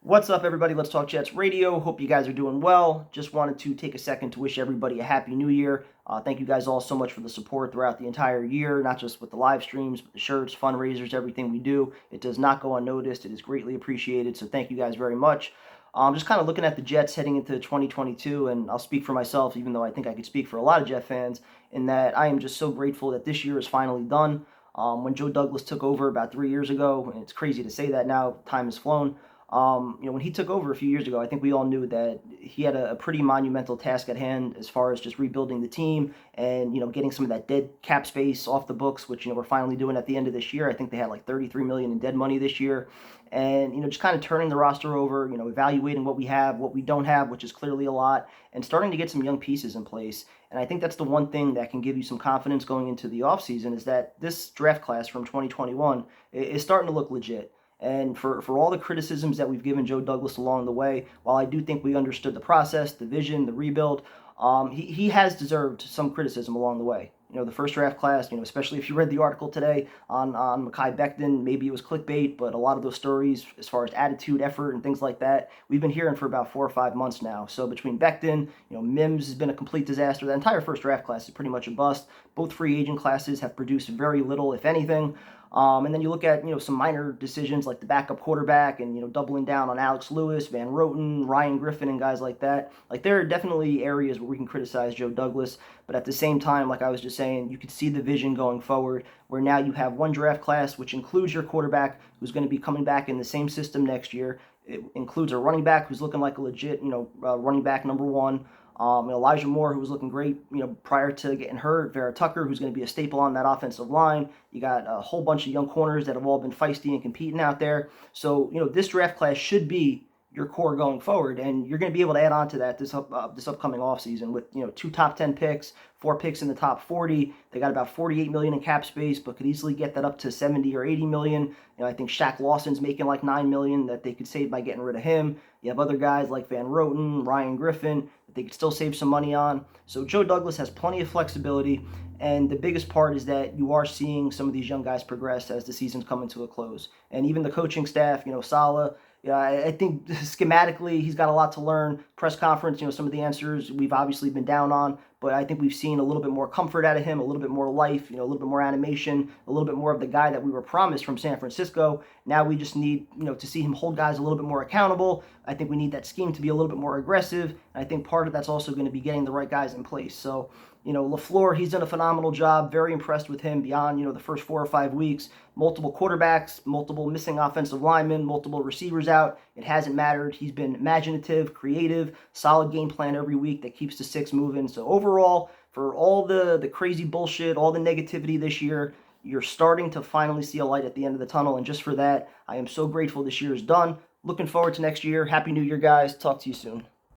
What's up, everybody? Let's Talk Jets Radio. Hope you guys are doing well. Just wanted to take a second to wish everybody a happy new year. Thank you guys all so much for the support throughout the entire year, not just with the live streams, but the shirts, fundraisers, everything we do. It does not go unnoticed. It is greatly appreciated. So thank you guys very much. Just kind of looking at the Jets heading into 2022, and I'll speak for myself, even though I think I could speak for a lot of Jet fans, in that I am just so grateful that this year is finally done. When Joe Douglas took over about 3 years ago, and it's crazy to say that now, time has flown. When he took over a few years ago, I think we all knew that he had a pretty monumental task at hand as far as just rebuilding the team and, getting some of that dead cap space off the books, which, we're finally doing at the end of this year. I think they had like 33 million in dead money this year. And, just kind of turning the roster over, evaluating what we have, what we don't have, which is clearly a lot, and starting to get some young pieces in place. And I think that's the one thing that can give you some confidence going into the offseason is that this draft class from 2021 is starting to look legit. And for all the criticisms that we've given Joe Douglas along the way, while I do think we understood the process, the vision, the rebuild, he has deserved some criticism along the way. The first draft class, especially if you read the article today on Mekhi Becton, maybe it was clickbait, but a lot of those stories as far as attitude, effort, and things like that, we've been hearing for about 4 or 5 months now. So between Becton, Mims has been a complete disaster. The entire first draft class is pretty much a bust. Both free agent classes have produced very little, if anything. And then you look at, some minor decisions like the backup quarterback and, doubling down on Alex Lewis, Van Roten, Ryan Griffin, and guys like that. Like, there are definitely areas where we can criticize Joe Douglas, but at the same time, like I was just saying, you could see the vision going forward where now you have one draft class, which includes your quarterback who's going to be coming back in the same system next year. It includes a running back who's looking like a legit, running back number one. Elijah Moore, who was looking great, prior to getting hurt. Vera Tucker, who's going to be a staple on that offensive line. You got a whole bunch of young corners that have all been feisty and competing out there. So, this draft class should be your core going forward, and you're going to be able to add on to that this upcoming offseason with 2 top 10 picks, 4 picks in the top 40. They got about 48 million in cap space, but could easily get that up to 70 or 80 million. I think Shaq Lawson's making like 9 million that they could save by getting rid of him. You have other guys like Van Roten, Ryan Griffin that they could still save some money on. So Joe Douglas has plenty of flexibility, and the biggest part is that you are seeing some of these young guys progress as the season's coming to a close. And even the coaching staff, Saleh, yeah, I think schematically he's got a lot to learn. Press conference, some of the answers we've obviously been down on, but I think we've seen a little bit more comfort out of him, a little bit more life, a little bit more animation, a little bit more of the guy that we were promised from San Francisco. Now we just need, to see him hold guys a little bit more accountable. I think we need that scheme to be a little bit more aggressive. And I think part of that's also going to be getting the right guys in place. So, LaFleur, he's done a phenomenal job. Very impressed with him beyond, the first 4 or 5 weeks. Multiple quarterbacks, multiple missing offensive linemen, multiple receivers out. It hasn't mattered. He's been imaginative, creative, solid game plan every week that keeps the 6 moving. So overall, for all the crazy bullshit, all the negativity this year, you're starting to finally see a light at the end of the tunnel. And just for that, I am so grateful this year is done. Looking forward to next year. Happy New Year, guys. Talk to you soon.